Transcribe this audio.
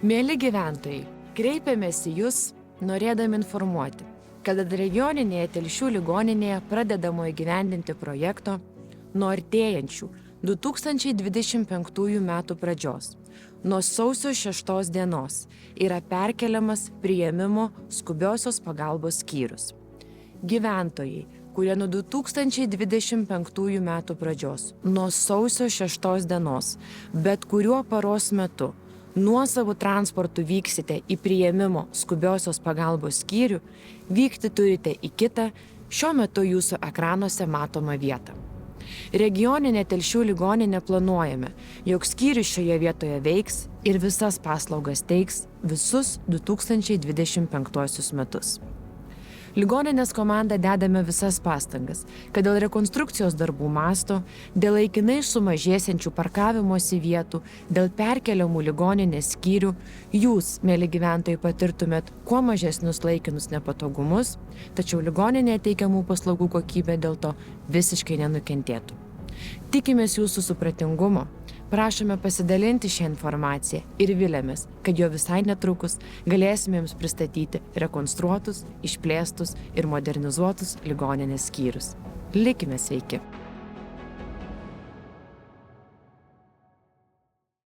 Mieli gyventojai, kreipiamės į Jūs, norėdami informuoti, kad regioninėje Telšių ligoninėje pradedamo įgyvendinti projekto nuo artėjančių 2025 metų pradžios, nuo sausio 6 dienos yra perkeliamas priėmimo skubiosios pagalbos skyrius. Gyventojai, kurie nuo 2025 metų pradžios, nuo sausio 6 dienos, bet kuriuo paros metu, nuosavų transportų vyksite į priėmimo skubiosios pagalbos skyrių, vykti turite į kitą, šiuo metu jūsų ekranuose matomą vietą. Regioninė Telšių ligoninė planuojame, jog skyrius šioje vietoje veiks ir visas paslaugas teiks visus 2025 metus. Ligoninės komanda dedame visas pastangas, kad dėl rekonstrukcijos darbų masto, dėl laikinai sumažėsiančių parkavimosi vietų, dėl perkeliamų ligoninės skyrių, jūs, mėly gyventojai, patirtumėt kuo mažesnius laikinus nepatogumus, tačiau ligoninėje teikiamų paslaugų kokybė dėl to visiškai nenukentėtų. Tikimės jūsų supratingumo, prašome pasidalinti šią informaciją ir viliamės, kad jo visai netrukus galėsime jums pristatyti rekonstruotus, išplėstus ir modernizuotus ligoninės skyrius. Likime sveiki!